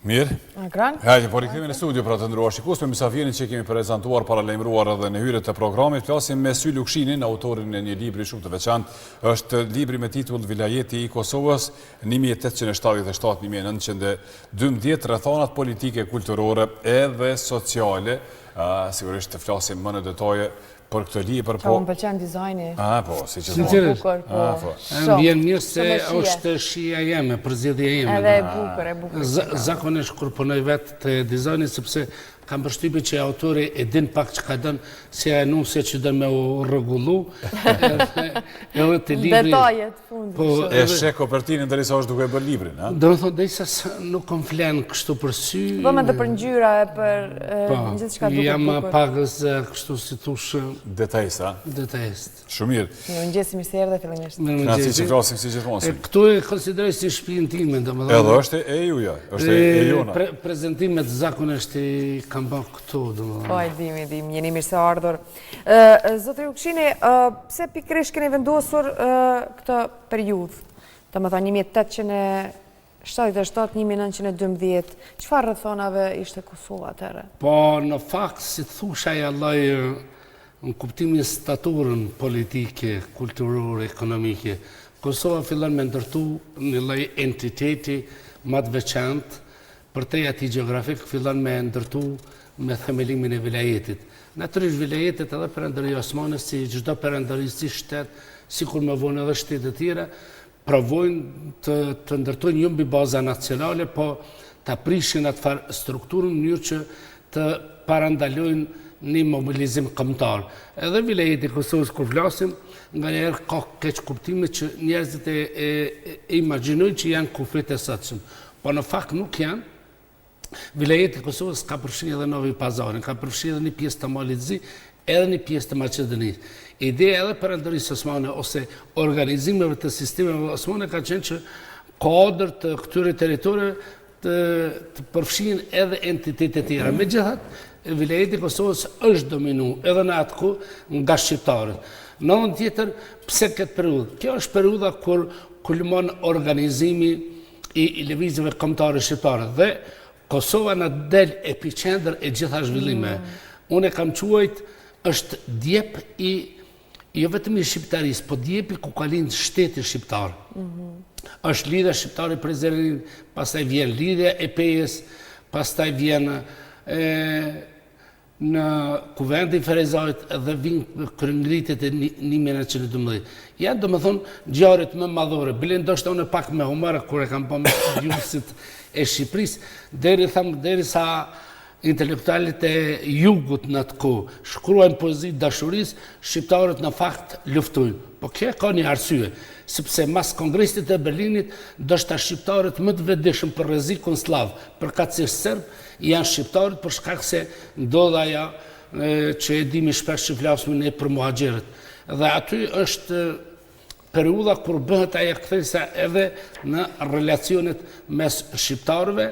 Mirë. Ekran. Hajde, po rikthehemi në studio për të ndëruar shikues me mysafirin që kemi prezantuar paralajmëruar edhe në hyrje të programit. Flasim me Sy Lukshinin, autorin e një libri shumë të veçantë. Është libri me titull Vilajeti i Kosovës 1877-1912, rrethanat politike, kulturore edhe sociale. Sigurisht të flasim më në detaje për këtë libër, po... Më pëlqen dizajni. Po, si që thonë. Më vjen mirë se është shija jeme, përzgjedhja jeme. Edhe e bukur. Zakonisht kur punoj vetë të dizajni, sepse kam përshtypjen që autori e din pak që ka dënë, si a nusje që dënë me u rregullu. Edhe të libri... Detajet fundit. E sheh kopertinën derisa është duke bërë librin, a? Do të thonë, derisa nuk kom flenë kështu për sy... Vëmë edhe për ngjyra e për gjithçka duke jam pagës kështu si thush... Detajist, a? Detajist. Shumë mirë. Mirëmëngjes, mirë se erdhe fillimisht. Mirëmëngjes. Si që flasim si gjithmonë. Këtu e konsideroj si shtëpinë time, domethënë. Edhe është e juja, është e jona. Prezantimet zakonisht i kam bërë këtu, domethënë. Po, e dim, jeni mirë se ardhur. Zotri Lukshini, pse pikërisht keni vendosur këtë periudhë? Domethënë 1877-1912, çfarë rrethonave ishte Kosova atëherë? Po, në fakt, si thusha e Allah, në kuptimin staturën politike, kulturore, ekonomike, Kosova fillon me ndërtu një lloj entiteti më të veçantë, për te ati geografik fillon me ndërtu me themelimin e vilajetit. Natyrisht vilajetet edhe perandëri Osmanës, si çdo perandëri si shtet, sikur me vonë edhe shtetet tjera, provojnë të ndërtojnë jo mbi baza nacionale, po të prishin atë farë strukturën në mënyrë që të parandalojnë një mobilizim kombëtar. Edhe vilajeti Kosovës kur flasim, nga njerë ka keq kuptime që njerëzit e imagjinojnë që janë kufit e sotshëm. Po në fakt nuk janë. Vilajeti Kosovës ka përfshi edhe Novi Pazarin, ka përfshi edhe një pjesë të Malit Zi, edhe një pjesë të Maqedonisë. Ideja edhe perandërisë osmane ose organizimeve të sistemeve osmane ka qenë që kodër të këtyre territorëve të përfshin edhe entitetet tjera. Megjithatë, vilajeti Kosovës është dominu edhe në atë kohë nga shqiptarët. Në anën tjetër, pse këtë periudhë? Kjo është periudha kur kulmon organizimi i lëvizjeve kombëtare shqiptare dhe Kosova në del epicendër e gjitha zhvillime. Unë e kam quajt është djep i jo vetëm i shqiptarisë, po djepi ku ka lind shteti shqiptar. Është lidhja shqiptare Prizrenin, pastaj vjen lidhja e Pejës, pastaj vjen në kuvendin Ferezajt dhe vinë kryengritjet e 1912. Janë domethënë ngjarjet më madhore. Bile ndoshta unë pak me humor kur e kam bërë me studiuesit e Shqipërisë, derisa intelektualet e jugut në atë kohë shkruajnë poezi dashurisë, shqiptarët në fakt luftojnë. Po kjo ka një arsye, sepse mas kongresit e Berlinit, ndoshta shqiptarët më të vetëdijshëm për rrezikun slav, përkatësisht serb, janë shqiptarët për shkak se ndodh ajo që e dimi shpesh që flasim ne për muhaxherët. Dhe aty është periudha kur bëhet ajo kthesa edhe në relacionet mes shqiptarëve,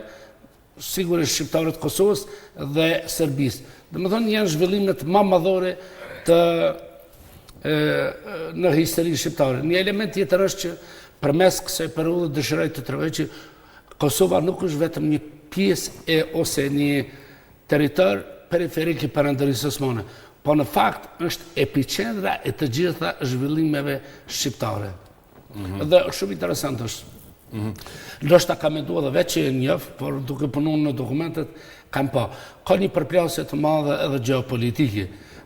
sigurisht shqiptarët Kosovës dhe Serbisë. Domethënë janë zhvillimet më madhore në historinë shqiptare. Një element tjetër është që përmes kësaj periudhe dëshiroj të tregoj që Kosova nuk është vetëm një pjesë ose një territor periferik i perandërisë osmane, po në fakt është epicendra e të gjitha zhvillimeve shqiptare. Dhe shumë interesant është. Ndoshta ka menduar edhe vetë që e njoh, por duke punuar në dokumentet kam pa. Ka një përplasje të madhe edhe gjeopolitike,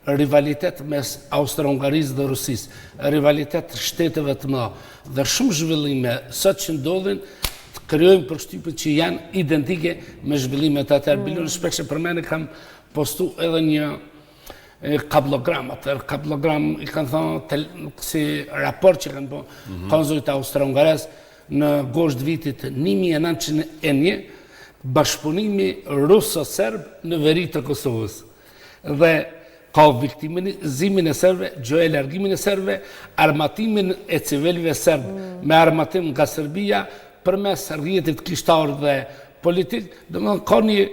rivalitet mes Austro-Hungarisë dhe Rusisë, rivalitet shteteve të mëdha dhe shumë zhvillime sot që ndodhin të krijojnë përshtypjen që janë identike me zhvillimet atëherë. Bilon shpesh për mene kam postu edhe një kablogram, kablogram i kanë thënë si raport që kanë bërë konzullit austro-hungares në gosht vitit 1901, bashkëpunimi ruso-serb në veri të Kosovës. Dhe ka viktimizimin e serbëve, gjoja largimin e serbëve, armatimin e civilëve serb me armatim nga Serbia përmes rrjetit kishtar dhe politik, domethënë ka një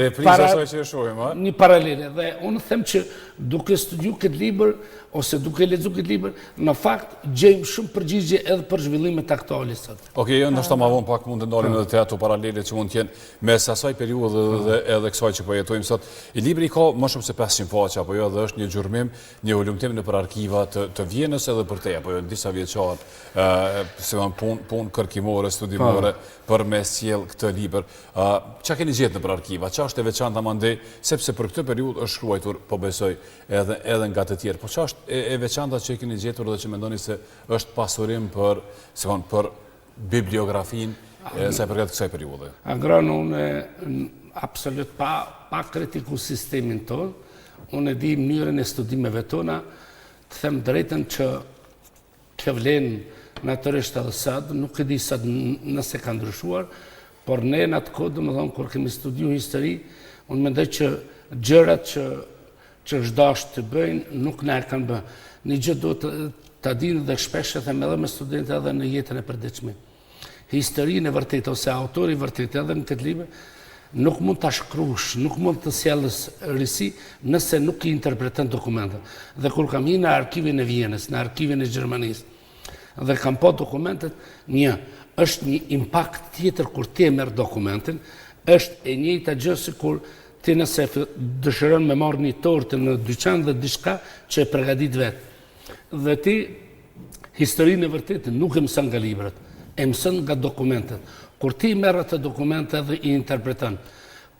reprizë asaj që e shohim, një paralele. Dhe unë them që duke studiu këtë libër, ose duke lexu këtë libër, në fakt gjejmë shumë përgjigje edhe për zhvillimet aktuale sot. Okej, ndoshta më vonë pak mund të ndalim edhe te ato paralele që mund të jenë mes asaj periudhe dhe edhe kësaj që po jetojmë sot. I libri ka më shumë se 500 faqe apo jo, dhe është një gjurmim, një ulumtim nëpër arkiva të Vjenës edhe për te, apo jo, disa vjeçar, se punë kërkimore, studimore për me sjell këtë libër. Çka keni gjetë nëpër arkiva? Ç'a është e veçantë mandej, sepse për këtë periudhë është shkruar, po besoj, edhe nga të tjerë. Po ç'a është e veçanta që keni gjetur dhe që mendoni se është pasurim për bibliografinë sa i përket kësaj periudhe? Agronë, unë absolut pa kritiku sistemin tonë, unë e di mënyrën e studimeve tona, të them drejtën që kjo vlen natyrisht edhe sot, nuk e di sot nëse ka ndryshuar, por ne në atë kohë, domethënë kur kemi studiu histori, unë mendoj që gjërat që është dashur të bëjnë, nuk na e kanë bërë. Një gjë duhet ta dinë dhe shpesh e them edhe me studentë edhe në jetën e përditshme. Historinë e vërtetë ose autori i vërtetë edhe në këtë libër nuk mund ta shkruash, nuk mund të sjellësh risi nëse nuk i interpreton dokumentet. Dhe kur kam hyrë në arkivin e Vjenës, në arkivin e Gjermanisë dhe kam pa dokumentet, është një impakt tjetër kur ti e merr dokumentin, është e njëjta gjë sikur ti nëse dëshiron me marrë një tortë në dyqan dhe diçka që e përgatit vetë. Dhe ti historinë e vërtetë nuk e mëson nga librat, e mëson nga dokumentet. Kur ti merr atë dokumente dhe i interpreton,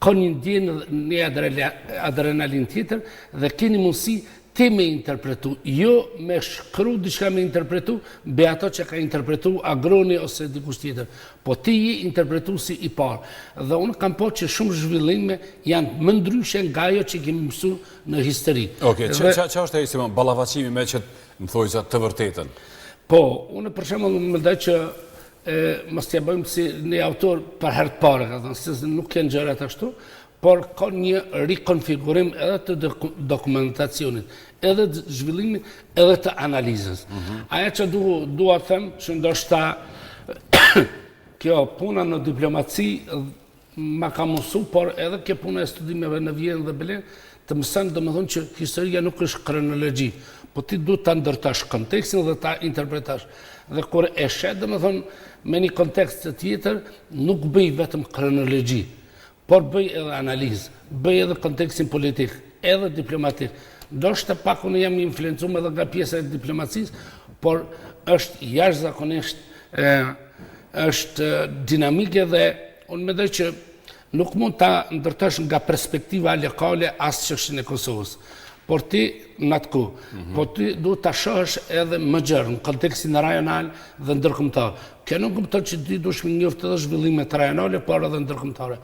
ka një ndjenjë, një adrenalin tjetër dhe keni mundësi ti me interpretu, jo me shkru diçka me interpretu, be ato që ka interpretu agroni ose dikush tjetër, po ti je interpretuesi i parë. Dhe unë kam po që shumë zhvillime janë më ndryshe nga ajo që kemi mësuar në histori. Okej, ç'a është ai ballafaqimi me që më thoj të vërtetën? Po, unë për shembull mendoj që mos t'ja bëjmë si një autor për herë të parë, ka thënë se nuk janë gjërat ashtu, por ka një rikonfigurim edhe të dokumentacionit, edhe të zhvillimit, edhe të analizës. Aja që dua të them, që ndoshta kjo puna në diplomaci ma ka mësu, por edhe kjo puna e studimeve në Vjenë dhe Belen, të mësën dhe më thonë që historia nuk është kronologji, po ti du të ndërtash kontekstin dhe ta interpretash. Dhe kur e shet dhe më thonë me një kontekst të tjetër, nuk bëj vetëm kronologji, por bëj edhe analizë, bëj edhe kontekstin politik, edhe diplomatik. Ndoshta pak unë jam influencuar edhe nga pjesa e diplomacisë, por është jashtëzakonisht është dinamike dhe unë mendoj që nuk mund ta ndërtosh nga perspektiva lokale as çështjen e Kosovës. Por ti në atë kohë, po ti duhet ta shohësh edhe më gjerë në kontekstin rajonal dhe ndërkombëtar. Kjo nuk kupton që ti duhesh të njoftë edhe zhvillimet rajonale, por edhe ndërkombëtare.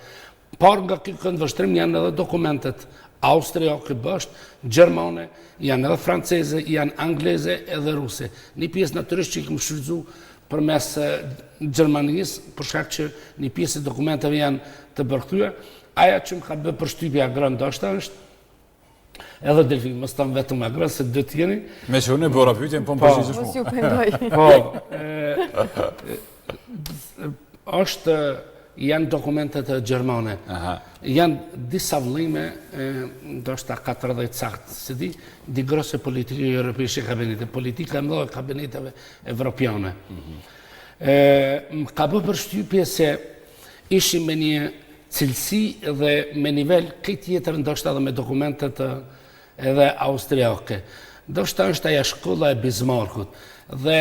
Por nga ky këndvështrim janë edhe dokumentet austriake bashkë, gjermane, janë edhe franceze, janë angleze edhe ruse. Një pjesë natyrisht që i kemi shfrytzuar përmes Gjermanisë, për shkak që një pjesë e dokumenteve janë të bërkthyera. Aja që më ka bërë përshtypje agrën ndoshta është edhe Delfin, mos tam vetëm agrën se do të jeni. Me që unë e bëra pyetjen, po më përgjigjesh Mos ju pendoj. Është janë dokumentet gjermane. Janë disa vëllime, ndoshta 40 saktë, se di grosse politike europische kabinete, politika më dhe kabineteve evropiane. Më ka bërë përshtypje se ishim me një cilësi dhe me nivel këtë tjetër ndoshta edhe me dokumentet edhe austriake. Ndoshta është aja shkolla e Bismarckut. Dhe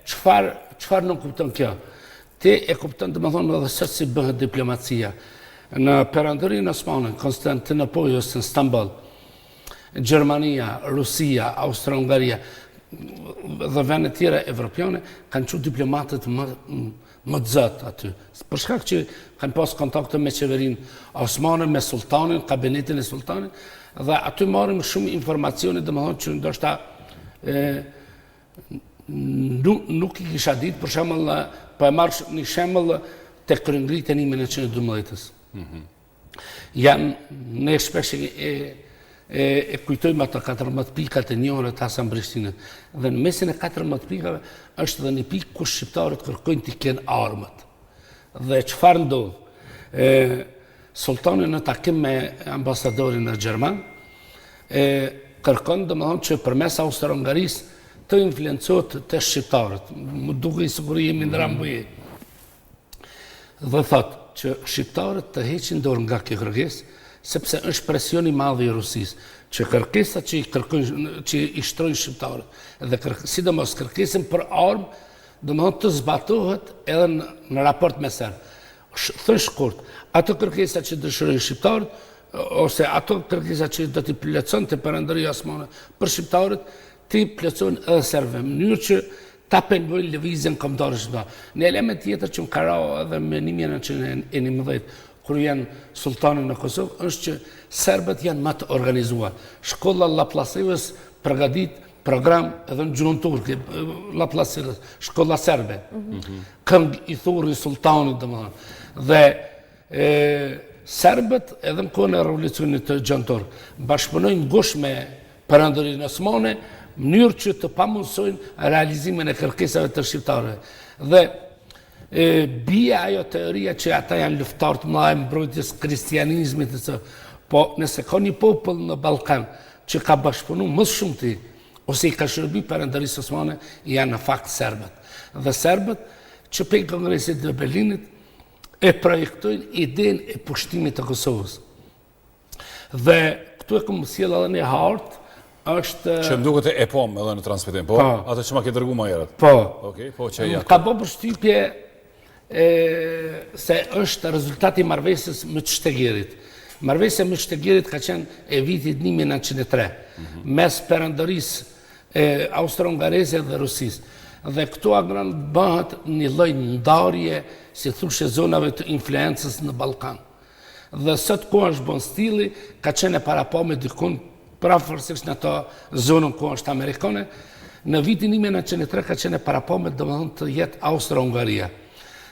çfarë nuk kupton kjo? Ti e kupton të më thonë edhe sot si bëhet diplomacia. Në perandërinë osmane, Konstantinopojës, në Stamboll, Gjermania, Rusia, Austro-Hungaria dhe vende tjera evropiane kanë qenë diplomatët më të zot aty. Për shkak që kanë pas kontakte me qeverinë osmane, me sultanin, kabinetin e sultanit, dhe aty marrim shumë informacione, domethënë që ndoshta nuk i kisha ditë, për shembull, po e marrë një shembull te kryengritja e 1912-s. Ne shpesh e kujtojmë ato 14 pikat e njohura të Hasan Prishtinës. Dhe në mesin e 14 pikave është edhe një pikë ku shqiptarët kërkojnë të kenë armët. Dhe çfarë ndodh? Sultani në takim me ambasadorin gjerman kërkon domethënë që përmes Austro-Hungarisë të influencohet të shqiptarët. Më duke i sigur jemi në rambuje. Dhe thotë që shqiptarët të heqin dorë nga kjo kërkesë, sepse është presion i madh i Rusisë, që kërkesat që i shtrojnë shqiptarët, dhe sidomos kërkesën për armë, domethënë të zbatohet edhe në raport me Serbë. Thënë shkurt, ato kërkesa që dëshirojnë shqiptarët, ose ato kërkesa që do t'i plotëson të Perandëria Osmane për shqiptarët, t'i plotësojnë edhe serbëve, në mënyrë që ta pengojnë lëvizjen kombëtare shqiptare. Në element tjetër që më ka rënë edhe me 1911, kur janë sultanë në Kosovë, është që serbët janë më të organizuar. Shkolla Laplasevës përgatit program edhe në gjuhën turke, Laplasevës, shkolla serbe. Këngë i thurin sultanit, domethënë. Dhe serbët edhe në kohën e revolucionit të gjëntor bashkëpunojnë ngushtë me Perandërinë Osmane, mënyrë që të pamundsojnë realizimin e kërkesave të shqiptarëve. Dhe bie ajo teoria që ata janë luftarë të mëdha mbrojtjes kristianizmit, po nëse ka një popull në Ballkan që ka bashkëpunuar më shumë ti, ose i ka shërby Perandërisë Osmane, janë në fakt serbët. Dhe serbët që pe Kongresit të Berlinit e projektojnë idenë e pushtimit të Kosovës. Dhe këtu e këmë sjell edhe një hartë, është... Që më duket e pom edhe në transmetim, po? Atë që ma ke dërgu ma herët? Po. Okej, po që ja. Ka bo përshtypje se është rezultati marrëveshjes me Shtegerit. Marrëveshja me Shtegerit ka qenë e vitit 1903, mes Perandërisë Austro-Hungareze dhe Rusisë. Dhe këtu agron bëhet një lloj ndarje, si thoshe, zonave të influencës në Ballkan. Dhe sot ku është bon stili, ka qenë e parapar me dikun prafërsisht në ato zonën ku është amerikane, në vitin 1903 ka qenë e parapar me domethënë të jetë Austro-Hungaria.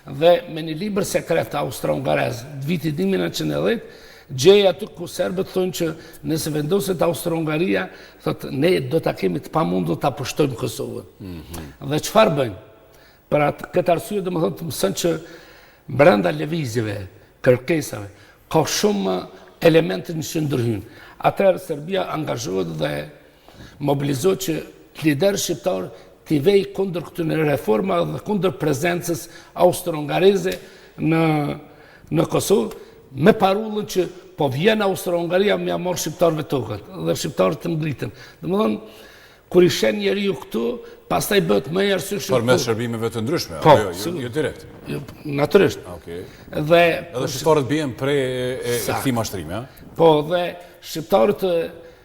Dhe me një libër sekret austro-hungarez, vitit 1910, gjej aty ku serbët thonë që nëse vendoset Austro-Hungaria, thotë ne do ta kemi të pamundur ta pushtojmë Kosovën. Dhe çfarë bëjnë? Për këtë arsye domethënë të mëson që brenda lëvizjeve, kërkesave, ka shumë elemente që ndërhyjnë. Atëherë Serbia angazhohet dhe mobilizohet që liderë shqiptar t'i vej kundër këtyre reforma dhe kundër prezencës austro-hungareze në Kosovë, me parullën që po vjen Austro-Hungaria me ja marrë shqiptarëve tokët dhe shqiptarët të ngritën. Domethënë, kur i shen njeriu këtu, pastaj bëhet më i arsyeshëm. Përmes shërbimeve të ndryshme, po, jo direkt. Natyrisht. Okej. Dhe edhe shqiptarët bien prej këtij mashtrimi, ha? Po, dhe shqiptarët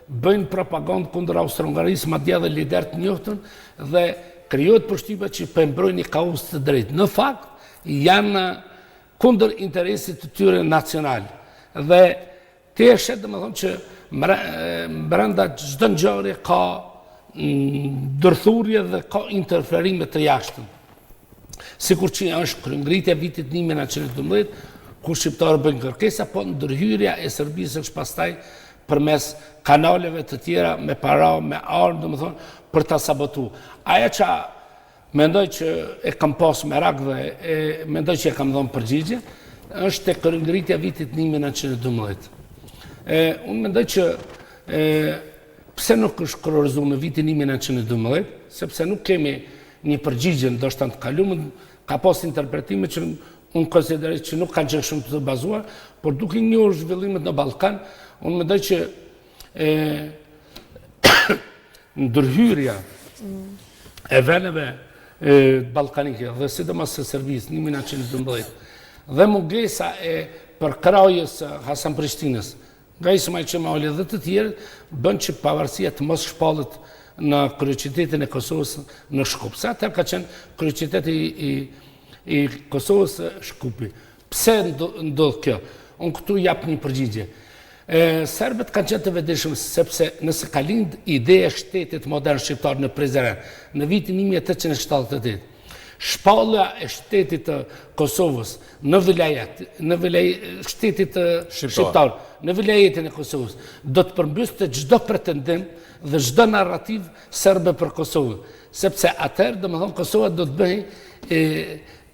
bëjnë propagandë kundër Austro-Hungarisë, madje edhe lider të njohur, dhe krijohet përshtypja që po mbrojnë një kaos të drejtë. Në fakt, janë kundër interesit të tyre nacional. Dhe ti e shet domethënë që brenda çdo ngjarje ka ndërthurje dhe ka interferime të jashtëm. Sikur që është kryengritja vitit 1912, ku shqiptarët bëjnë kërkesa, po ndërhyrja e Serbisë është pastaj përmes kanaleve të tjera me para, me armë, domethënë, për ta sabotuar. Ajo që mendoj që e kam pas merak dhe mendoj që e kam dhënë përgjigje, është e kryengritja vitit 1912. Unë mendoj që pse nuk është kryerizuar në vitin 1912, sepse nuk kemi një përgjigje ndoshta të kaluar, ka pas interpretime që unë konsideroj që nuk kanë qenë shumë të bazuar, por duke njohur zhvillimet në Ballkan, unë mendoj që ndërhyrja e veneve ballkanike dhe sidomos së Serbisë në 1912 dhe mungesa e përkrahjes Hasan Prishtinës nga Ismail Qemali dhe të tjerë bën që pavarësia të mos shpallet në kryeqytetin e Kosovës në Shkup. Sa atë ka qenë kryeqyteti i Kosovës Shkupi. Pse ndodh kjo? Unë këtu jap një përgjigje. Serbët kanë qenë të vetëdijshëm sepse nëse ka lind ideja e shtetit modern shqiptar në Prizren në vitin 1878, shpallja e shtetit të Kosovës në shtetit shqiptar, në vilajetin e Kosovës, do të përmbyste çdo pretendim dhe çdo narrativ serbe për Kosovën, sepse atëherë domethënë Kosova do të bëhej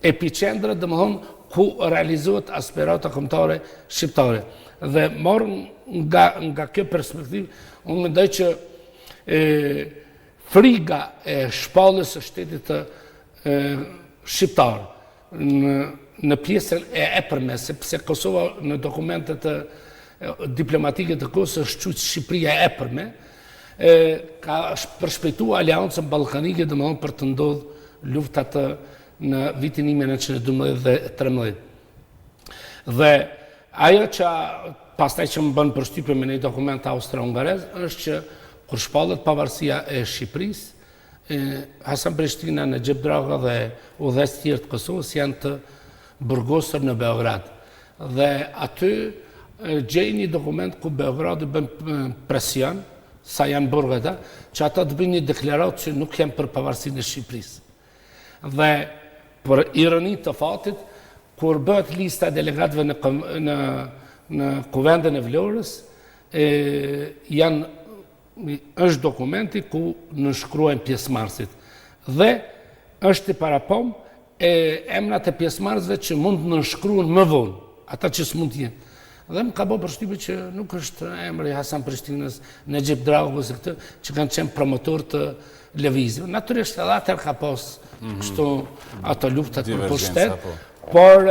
epicentër domethënë ku realizohet aspirata kombëtare shqiptare. Dhe marrën nga kjo perspektivë, unë mendoj që friga e shpalljes së shtetit të shqiptar në pjesën e epërme, sepse Kosova në dokumentet diplomatike të Kosovës është quajtur Shqipëria e epërme, ka përshpejtuar Aleancën Ballkanike, domethënë për të ndodhur luftat në vitin 1912 dhe 13. Dhe ajo që pastaj që më bën përshtypje me një dokument austro-hungarez është që kur shpallet pavarësia e Shqipërisë, Hasan Prishtina, Necip Draga dhe udhëheqës tjerë të Kosovës janë të burgosur në Beograd. Dhe aty gjej një dokument ku Beogradi bën presion, sa janë burgata, që ata të bëjnë një deklaratë që nuk janë për pavarësinë e Shqipërisë. Dhe për ironi të fatit, kur bëhet lista delegatëve në Kuvendin e Vlorës, është dokumenti ku nënshkruajnë pjesëmarrësit. Dhe është i parapom emrat e pjesëmarrësve që mund të nënshkruhen më vonë, ata që s'mund të jenë. Dhe më ka bërë përshtypje që nuk është emri Hasan Prishtinës, Necip Dragos e këtë, që kanë qenë promotor të lëvizjeve. Natyrisht edhe atëherë ka pas kështu ato luftat për pushtet, por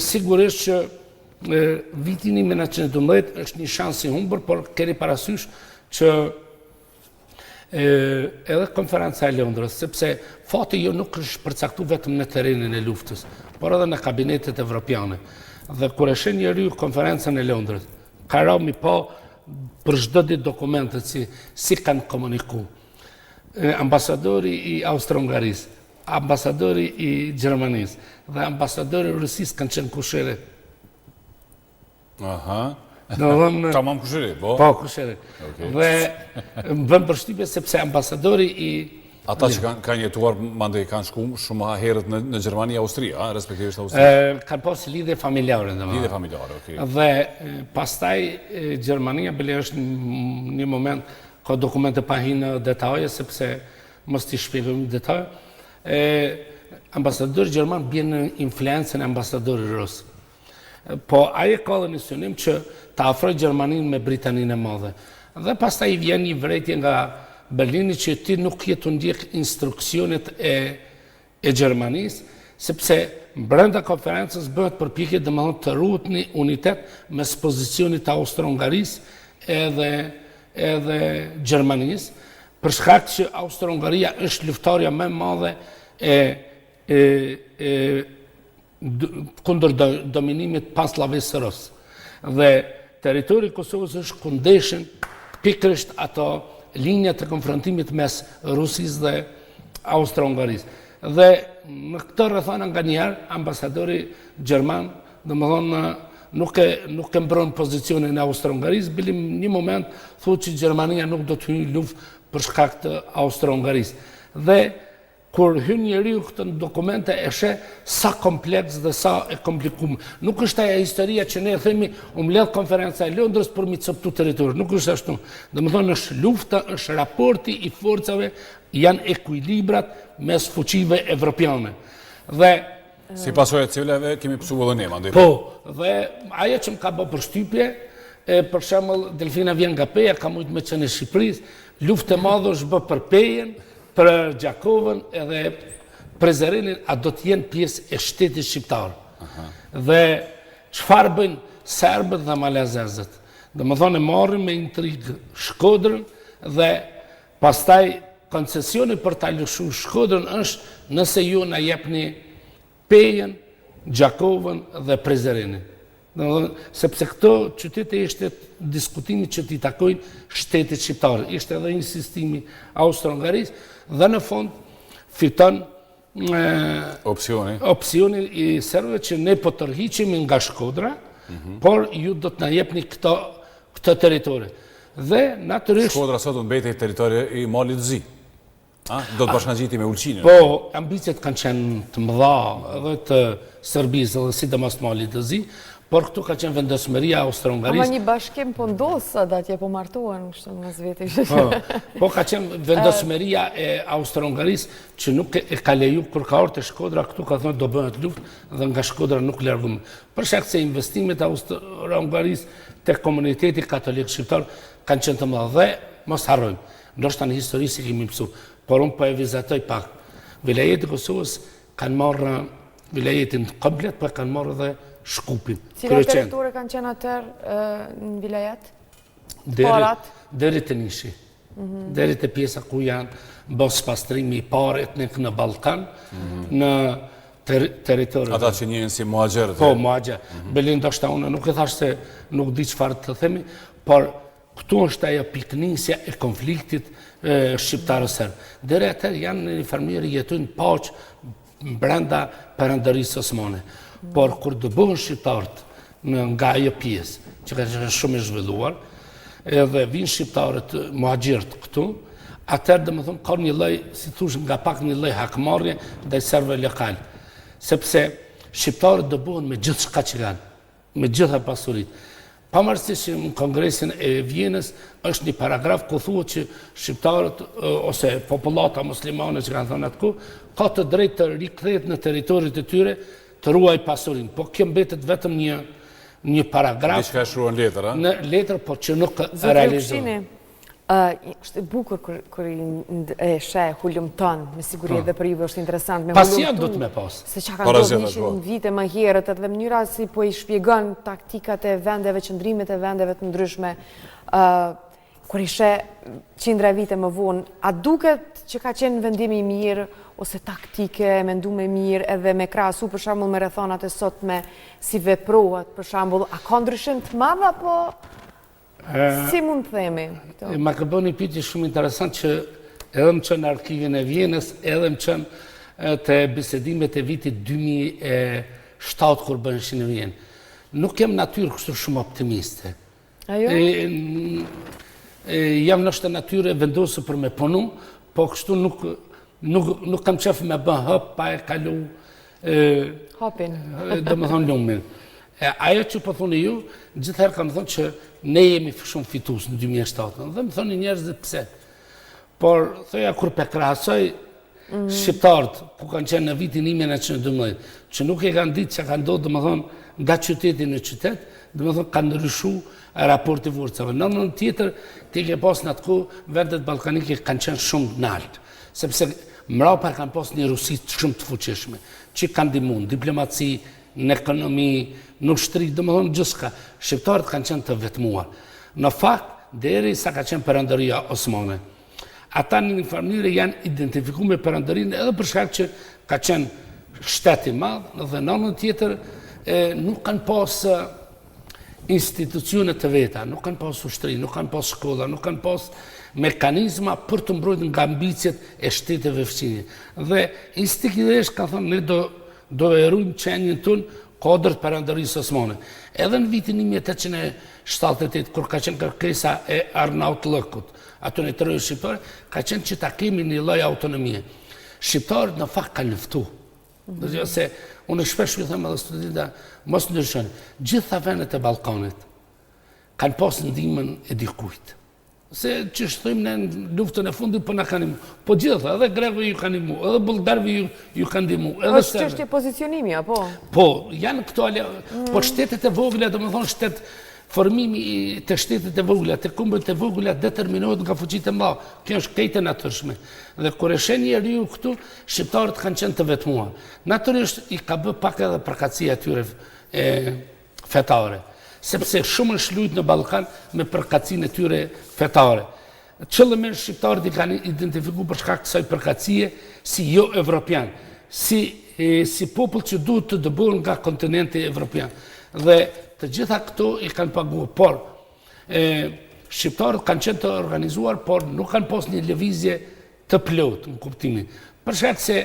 sigurisht që vitin 1912 është një shans i humbur, por keni parasysh që edhe konferenca e Londrës, sepse fati jo nuk është përcaktuar vetëm në terrenin e luftës, por edhe në kabinetet evropiane. Dhe kur e sheh njeriu konferencën e Londrës, ka rami po për çdo ditë dokumentet si kanë komunikuar. Ambasadori i Austro-Hungarisë, ambasadori i Gjermanisë dhe ambasadori i Rusisë kanë qenë kushëre. Aha. Tamam kushëre, po? Po, kushëre. Dhe më bën përshtypje sepse ambasadori i ata që kanë jetuar, mandej kanë shku shumë herët në Gjermani, Austri, respektivisht Austri? Kanë pas lidhje familjare. Lidhje familjare, okej. Dhe pastaj Gjermania bile është një moment, ka dokumente pa hinë në detaje, sepse mos t'i shpjegojmë detaje, ambasadori Gjerman bjen në influencën e ambasadori Rus. Po aje ka dhe misionim që ta afroj Gjermanin me Britaninë e Madhe. Dhe pastaj vjen një vërejtje nga Berlini që ti nuk jetu ndjek instruksionet e Gjermanisë, sepse brenda konferencës bëhet përpjekje domethënë të ruhet një unitet mes pozicionit të Austro-Hungarisë edhe Gjermanisë, për shkak që Austro-Hungaria është luftarja më e madhe kundër dominimit panslavesërës. Dhe territori i Kosovës është kundeshën pikërisht ato linja të konfrontimit mes Rusisë dhe Austro-Hungarisë. Dhe në këtë rrethana nganjëherë ambasadori gjerman, domethënë nuk e mbron pozicionin e Austro-Hungarisë, bili një moment thotë që Gjermania nuk do të hyjë luftë për shkak të Austro-Hungarisë. Dhe kur hyn njeriu këtë dokumente e sheh sa kompleks dhe sa e komplikuar. Nuk është ajo historia që ne themi mbledh konferenca e Londrës për mi coptu territor. Nuk është ashtu. Domethënë është lufta, është raporti i forcave, janë ekuilibrat mes fuqive evropiane. Dhe si pasojë të cilave kemi psuar edhe ne mandej. Po, dhe ajo që më ka bërë përshtypje, për shembull Delfina vjen nga Peja, ka mujt me qenë në Shqipërisë, luftë e madhe është bë për Pejën, për Gjakovën edhe Prezerinin, a do të jenë pjesë e shtetit shqiptar. Dhe çfarë bëjnë serbët dhe malazezët? Domethënë marrin me intrigë Shkodrën dhe pastaj koncesioni për ta lëshuar Shkodrën është nëse ju na jepni Pejën, Gjakovën dhe Prezerinin. Sepse këto qytete ishte diskutimi që t'i takojnë shtetit shqiptar. Ishte edhe insistimi Austro-Hungarisë dhe në fund fiton opsioni i serbëve që ne po tërhiqemi nga Shkodra, por ju do të na jepni këtë territori. Dhe natyrisht Shkodra sot do mbetej territori i Malit të Zi. Do të bashkangjiti me Ulqinën. Po, ambicet kanë qenë të mëdha edhe të Serbisë dhe sidomos Malit të Zi, por këtu ka qenë vendosmëria Austro-Hungarisë. Ama një bashkim po ndosë atje po martohen kështu në zveti. Po ka qenë vendosmëria e Austro-Hungarisë që nuk e ka leju kur ka ardhur te Shkodra, këtu ka thënë do bëhet luftë dhe nga Shkodra nuk largum. Për shkak se investimet e Austro-Hungarisë tek komuniteti katolik shqiptar kanë qenë të mëdha. Dhe mos harrojmë. Ndoshta në histori si kemi mësu, por unë po e vizatoj pak. Vilajeti Kosovës kanë marrë vilajetin komplet, po kanë marrë dhe Shkupin. Cilat territore kanë qenë atëherë në vilajet? Deri të Nishi. Deri të pjesa ku janë bos pastrimi i parë etnik në Ballkan, në territorin. Ata që njihen si muhaxherët. Po, muhaxher. Belin ndoshta unë nuk e thash se nuk di çfarë të themi, por këtu është ajo piknisja e konfliktit shqiptar-serb. Deri atëherë janë në një farë jetojnë paqë brenda perandërisë osmane. Por kur dëbohen shqiptarët nga ajo pjesë, që ka qenë shumë e zhvilluar, edhe vinë shqiptarët muhaxherët këtu, atëherë domethënë ka një lloj, si thosh, nga pak një lloj hakmarrje ndaj serbëve lokal. Sepse shqiptarët dëbohen me gjithë çka që kanë, me gjitha pasuritë. Pavarësisht që në Kongresin e Vjenës është një paragraf ku thuhet që shqiptarët ose popullata muslimane që kanë thënë atku ka të drejtë të rikthehet në territorit e tyre të ruaj pasurinë. Po kjo mbetet vetëm një paragraf. Diçka shkruan letër, a? Në letër, po që nuk realizohet. është bukur kur e sheh hulum ton, me siguri edhe për juve është interesant me Pasi janë do të me pas. Se çka ka ndodhur në vite më herët, edhe mënyra si po i shpjegon taktikat e vendeve, qëndrimet e vendeve të ndryshme, kur i sheh qindra vite më vonë, a duket që ka qenë vendimi i mirë ose taktike, mendume mirë, edhe me krahasu për shembull me rrethonat e sotme si veprohet, për shembull, a ka ndryshim të madh apo si mund të themi? Ma ka bënë një pyetje shumë interesant që edhe më qënë arkivin e Vjenës, edhe më qënë të bisedimet e vitit 2007 kur bënëshin në Vjenë. Nuk jem natyrë kështu shumë optimiste. Ajo? Jam nështë natyrë e vendosë për me punu, po kështu nuk kam qef me bën hëp pa e kalu hopin. Dhe më thonë lumin. Ajo që po thoni ju, gjithëherë kam thonë që ne jemi shumë fitus në 2007, dhe më thoni njerëzit pse. Por, thoja, kur pe krahasoj shqiptarët, ku kanë qenë në vitin 1912, që nuk e kanë ditë që kanë ndodhur, dhe më thonë, nga qyteti në qytet, dhe më thonë, kanë ndryshu raporti forcave. Në anën tjetër, ti ke pas në atku, vendet ballkanike kanë qenë shumë naltë, sepse mrapa kanë pas një Rusi shumë të fuqishme, që kanë ndihmuar diplomaci, në ekonomi, në ushtri, dhe më thonë gjithçka. Shqiptarët kanë qenë të vetmuar. Në fakt, deri sa ka qenë perandëria osmane. Ata në një farë janë identifikuar me perandërinë edhe për shkak që ka qenë shtet i madh, dhe në anën tjetër nuk kanë pas institucione të veta, nuk kanë pas ushtri, nuk kanë pas shkolla, nuk kanë pas mekanizma për të mbrojtur nga ambicjet e shteteve fëmijë. Dhe instiktivisht ka thënë ne do e rujmë qenjën tonë kodrët perandërisë osmane. Edhe në vitin 1878, kur ka qenë kërkesa e Arnaut Lëkut, ato në tërë shqiptarë, ka qenë që ta kemi një lloj autonomie. Shqiptarët në fakt kanë luftu. Se unë shpesh ju them edhe studenta, mos ndryshoni. Gjitha vendet e Ballkanit kanë pas ndihmën e dikujt. Se që shtojmë në luftën e fundit, po na kanë imu. Po gjitha, edhe greve ju kanë imu, edhe bullgarve ju kanë imu. Është çështje pozicionimi, apo? Po, janë këto, po shtetet e vogla, do më thonë shtet, formimi të shtetet e vogla, të kumbët e vogla determinohet nga fuqitë e mëdha. Kjo është krejtë e natyrshme. Dhe kur e sheh njeriu këtu, shqiptarët kanë qenë të vetmuar. Natyrisht i ka bë pak edhe përkatësia atyre fetare. Sepse shumë është lujt në Ballkan me përkatësinë e tyre fetare. Qëllimisht shqiptarët i kanë identifikuar për shkak të kësaj përkatësie si jo evropian, si popull që duhet të dëbohen nga kontinenti evropian. Dhe të gjitha këto i kanë paguar, por shqiptarët kanë qenë të organizuar, por nuk kanë pas një lëvizje të plotë në kuptimin. Për shkak se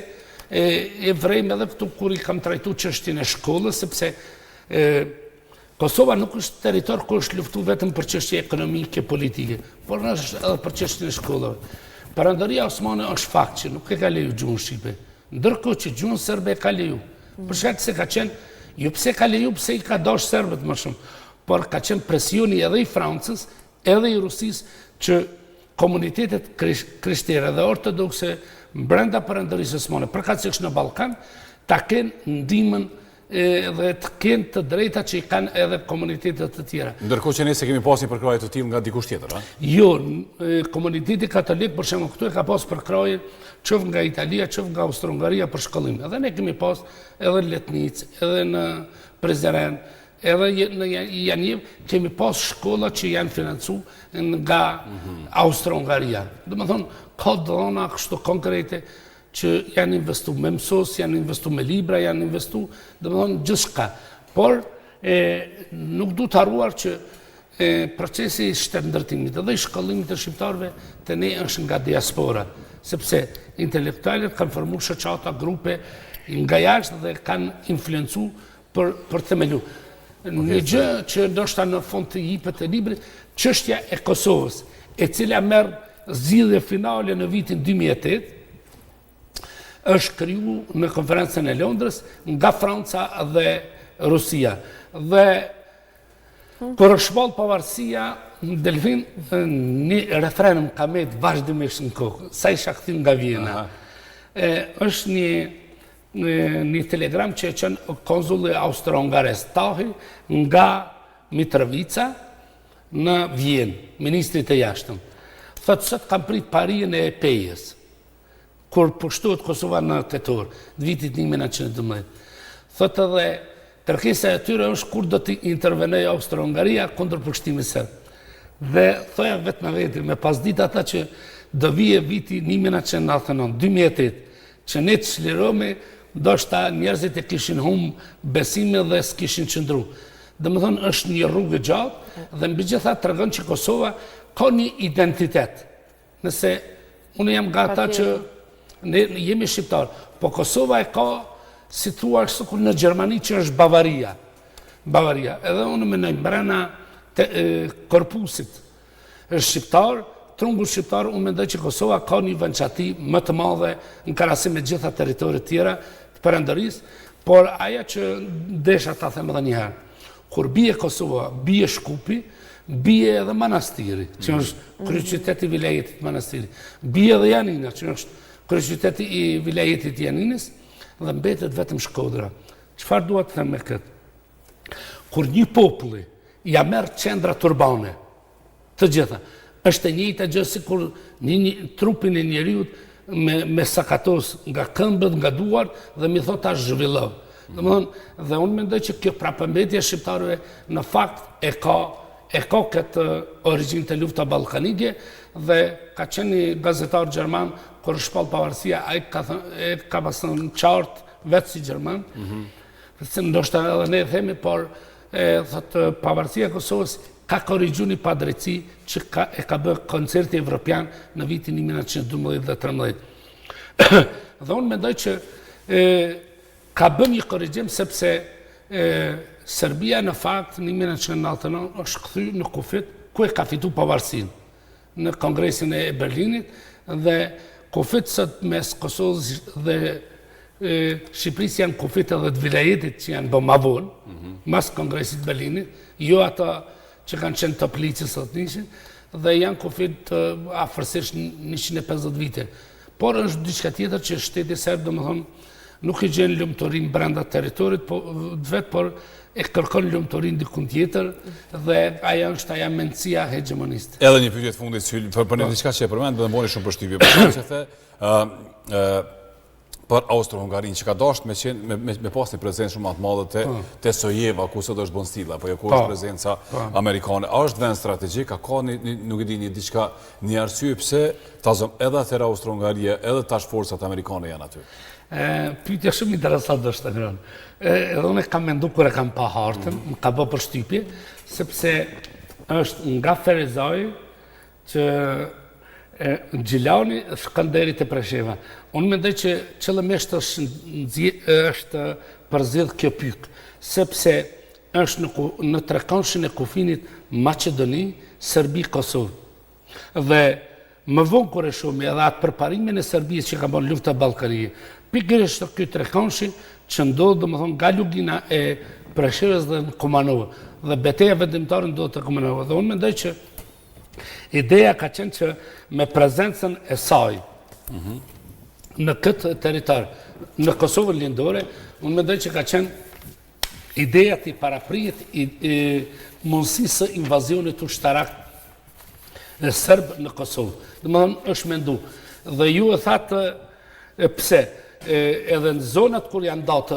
e vrejmë edhe këtu kur i kam trajtuar çështjen e shkollës, sepse Kosova nuk është territor ku është luftu vetëm për çështje ekonomike, politike, por është edhe për çështjen e shkollave. Perandëria osmane është fakt që nuk e ka leju gjuhën shqipe, ndërkohë që gjuhën serbe e ka leju. Për shkak se ka qenë, jo pse ka leju, pse i ka dashur serbët më shumë, por ka qenë presioni edhe i Francës, edhe i Rusisë që komunitetet krishtere dhe ortodokse brenda perandërisë osmane, përkatësisht në Ballkan, ta kenë ndihmën dhe të kenë të drejta që i kanë edhe komunitetet të tjera. Ndërkohë që ne se kemi pas një përkraje të tillë nga dikush tjetër, a? Jo, komuniteti katolik, për shembull, këtu e ka pas përkraje qoftë nga Italia, qoftë nga Austro-Hungaria për shkollim. Edhe ne kemi pas edhe në Letnicë, edhe në Prizren, edhe në Janiv, kemi pas shkolla që janë financu nga Austro-Hungaria. Dhe më thonë, ka dhona kështu konkrete që janë investu me mësos, janë investu me libra, janë investu, dhe më thonë, gjithçka. Por, nuk du të haruar që procesi i shtetëndërtimit edhe i shkollimit të shqiptarëve të ne është nga diaspora, sepse intelektualet kanë formu shoqata, grupe nga jashtë dhe kanë influencu për themelu. Një gjë që ndoshta në fund të jipet e librit, çështja e Kosovës, e cila merr zgjidhje finale në vitin 2008, është kriju në konferencën e Londrës nga Franca dhe Rusia. Dhe kur është shpall pavarësia, Delfin një referendum ka met vazhdimisht në kokë, sa isha kthyer nga Vjena. Është një telegram që e qenë konzulli austro-hungares Tahi nga Mitrovica në Vjenë, ministrit e jashtëm. Thotë sot kam prit parijën e epejës, kur pushtohet Kosova në tetor, vitit 1912. Thotë edhe kërkesa e tyre është kur do të intervenojë Austro-Hungaria kundër pushtimit serb. Dhe thoja vetë në veti, me pas ditë ata që do vije viti 1999, 2008, që ne të çlirohemi, ndoshta njerëzit e kishin humbë besimin dhe s'kishin qëndru. Dhe më thonë, është një rrugë gjatë dhe mbi gjitha tregon që Kosova ka një identitet. Nëse unë jam nga ata që ne jemi shqiptar, po Kosova e ka si thua sikur në Gjermani që është Bavaria. Bavaria. Edhe unë mendoj brenda korpusit është shqiptar, trungu shqiptar, unë mendoj që Kosova ka një veçanti më të madhe në krahasim me gjitha territoret tjera të perandërisë, por aja që desha ta them edhe një herë, kur bie Kosova, bie Shkupi, bie edhe Manastiri, që është kryeqyteti i vilajetit Manastiri, bie edhe Janina, që është kryeqyteti i vilajetit Janinës, dhe mbetet vetëm Shkodra. Çfarë dua të them me këtë? Kur një populli ja merr qendrat urbane, të gjitha, është e njëjta gjë sikur trupin e njeriut me sakatos nga këmbët, nga duart dhe mi thot tash zhvillov. Dhe unë mendoj që kjo prapëmbetje e shqiptarëve në fakt e ka këtë origjinë të lufta ballkanike dhe ka qenë një gazetar gjerman kur shpall pavarësia, ai ka pasur në qartë vetë si gjerman. Se ndoshta edhe ne themi, por thotë pavarësia e Kosovës ka korrigju një padrejtësi që e ka bërë koncerti evropian në vitin 1912 dhe 13. Dhe unë mendoj që ka bërë një korrigjim sepse Serbia në fakt në 1999 është kthyer në kufit ku e ka fitu pavarësinë në Kongresin e Berlinit dhe kufit sot mes Kosovës dhe Shqipërisë janë kufit edhe të vilajetit që janë bë ma vonë, mas Kongresit Berlinit, jo ata që kanë qenë të policës sot nishin, dhe janë kufit afërsisht 150 vite. Por është diçka tjetër që shteti serb, domethënë, nuk i gjen lumturinë brenda territorit vet, por e kërkon lumturinë diku tjetër dhe ajo është ajo mendësia hegemoniste. Edhe një pyetje të fundit për një diçka që e përmend dhe mboni shumë përshtypje. Por që the për Austro-Hungarinë që ka dashur me pas një prezencë shumë më të madhe te Sojeva, ku sot është Bonstilla, apo jo ku është prezenca amerikane. A është vend strategjik, ka nuk e di një diçka, një arsye pse edhe atëherë Austro-Hungaria, edhe tash forcat amerikane janë aty? Pyetja shumë interesante është të ngrënë. Edhe unë kam menduar kur e kam pa hartën, më ka bërë përshtypje, sepse është nga Ferizaj që Gjilani, Shkanderit e Presheva. Unë mendoj që qëllimisht është përzidh kjo pyk, sepse është në trekonshin e kufinit Macedoni, Serbi, Kosovë. Dhe më vonë kur e shumë edhe atë përparimin e Serbisë që ka bërë lufta ballkanike, pikërisht ky trekonshi që ndodh domethënë nga Lugina e Preshevës dhe Kumanova, dhe betejë vendimtare ndodh te Kumanova. Dhe unë mendoj që ideja ka qenë që me prezencën e saj në këtë territor, në Kosovën lindore, unë mendoj që ka qenë ideja të paraprijet mundësi së invazionit ushtarak sërbë në Kosovë. Dhe më thënë është mendu. Dhe ju e thatë pse, edhe në zonat kur janë datë,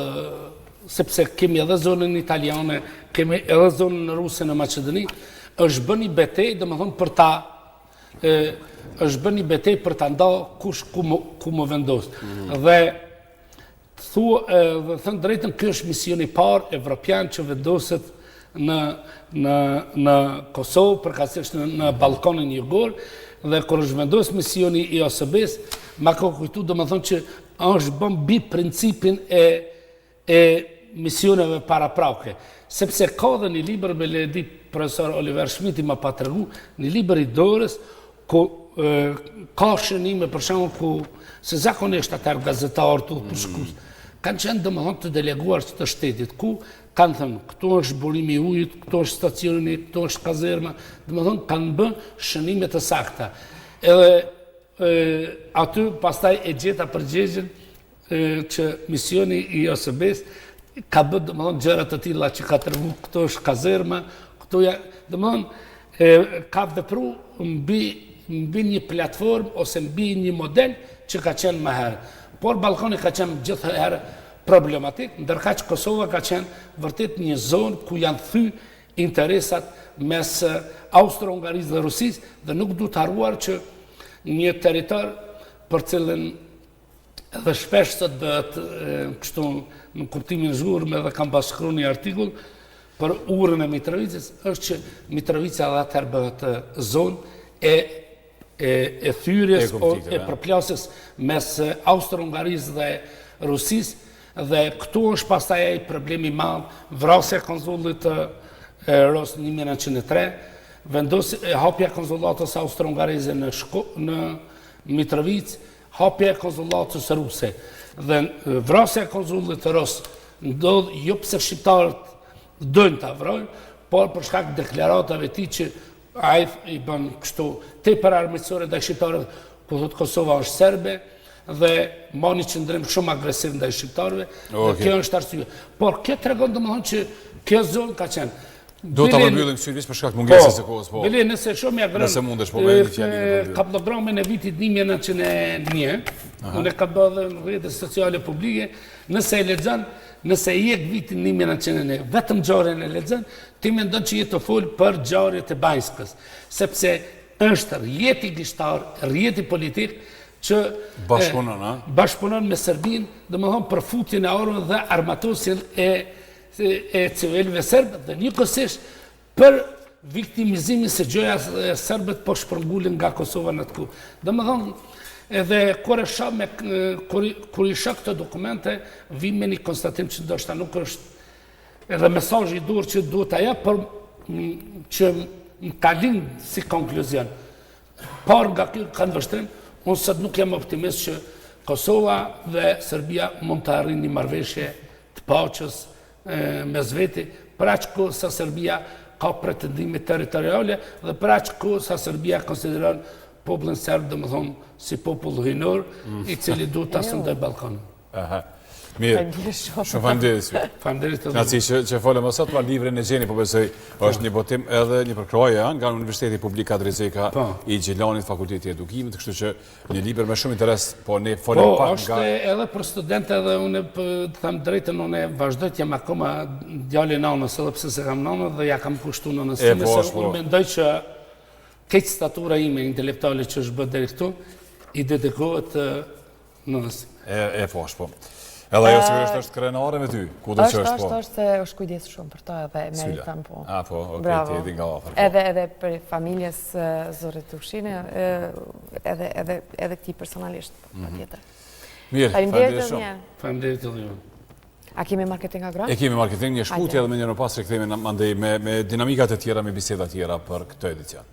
sepse kemi edhe zonën italiane, kemi edhe zonën ruse në Macedoni, është bëni betej, dhe më thënë për ta, është bëni betej për ta nda kush ku më vendosë. Dhe thënë drejtën, kjo është misioni parë evropian që vendoset në Kosovë, përkatësisht në Ballkanin Jugor, dhe kur është vendosur misioni i OSBE-s, ma ka kujtu do më thonë që është bën mbi principin e misioneve paraprake. Sepse ka dhe një libër me ledi profesor Oliver Schmidti ma pa tregu, një libër i dorës, ku ka shënime për shembull ku se zakonisht atër gazetarë të përshkus, kanë qenë dhe më thonë të deleguar të shtetit, ku kanë thënë, këto është burimi i ujit, këto është stacioni, këto është kazerma, dhe më thonë, kanë bën shënime të sakta. Edhe aty pastaj e gjeta përgjigjen që misioni i OSBE-s ka bë, dhe më thonë, gjërat të tilla që ka tregu, këto është kazerma, këto ja, dhe më thonë, ka vepru mbi një platformë ose mbi një model që ka qenë më herë. Por Ballkani ka qenë gjithë herë problematik, ndërka që Kosova ka qenë vërtet një zonë ku janë thy interesat mes Austro-Hungarisë dhe Rusisë, dhe nuk du të haruar që një territor për cilën edhe shpesh sot bëhet kështu në kuptimin zhurmë dhe kam bashkëruar një artikull për urën e Mitrovicës, është që Mitrovica dhe atëherë bëhet zonë e thyrjes e përplasjes mes Austro-Hungarisë dhe Rusisë, dhe këtu është pastaj ai problemi i madh, vrasja e konsullit Ros në 1903, hapja e konsullatës austro-hungareze në Mitrovicë, hapja e konsullatës ruse, dhe vrasja e konsullit Ros ndodh jo pse shqiptarët dojnë ta vrojnë, por për shkak deklaratave të tij që ai i bën kështu tepër armiqësore ndaj shqiptarëve, ku thotë Kosova është serbe, dhe ma një qëndrim shumë agresiv ndaj shqiptarëve, dhe kjo është arsye. Por kjo tregon domethënë që kjo zonë ka qenë. Do ta mbyllim sërish për shkak të mungesës së kohës, po. Bile, nëse shumë ja grën. Nëse mundesh, po bëni fjalë. Kaplogramin e vitit 1901, unë ka bërë në rrjetet sociale publike, nëse e lexon, nëse i jep vitin 1901, vetëm ngjarjen e lexon, ti mendon që je të fol për ngjarjet e Bajskës, sepse është rrjeti gishtar, rrjeti politik që bashkëpunon me Serbinë, domethënë për futjen e armëve dhe armatosjen e civilëve serbë, dhe njëkohësisht për viktimizimin se gjoja e serbët po shpërngulin nga Kosova në të ku. Domethënë, edhe kur i shoh këto dokumente, vi me një konstatim që ndoshta nuk është edhe mesazhi i dur që duhet ta jap, por që më ka lind si konkluzion. Por nga kjo kanë vështrim, unë sot nuk jam optimist që Kosova dhe Serbia mund të arrijnë një marrëveshje të paqes mes veti, për aq kohë sa Serbia ka pretendime territoriale dhe për aq kohë sa Serbia konsideron popullin serb, domethënë, si popull hyjnor, i cili duhet ta sundoj Ballkanin. Mirë, shumë faleminderit. Faleminderit. Naci që folëm më sot për librin e gjeni, po besoj është një botim edhe një përkroje nga Universiteti Publik Kadri Zeka i Gjilanit, Fakulteti i Edukimit, kështu që një libër me shumë interes, po ne folëm pak nga... Po, është edhe për studentë, edhe unë të them drejtën, unë vazhdoj të jam akoma djali nanës, edhe pse se kam nanë dhe ja kam kushtu në nësime, se unë mendoj që keq statura ime intelektuale që është bërë deri këtu, i dedikohet nënës. E posh, po. Edhe ajo sigurisht është krenare me ty, ku do që është po? Është se është kujdes shumë për to edhe meritan po. A, po, okej, ti jeti nga afër. Edhe për familjes Zorit Tushine, edhe këti personalisht, pa tjetër. Mirë, faleminderit shumë. Faleminderit edhe ju. A kemi marketing agron? E kemi marketing, një shkutje edhe me një në pas rikthehemi me dinamikat e tjera, me biseda tjera për këtë edicion.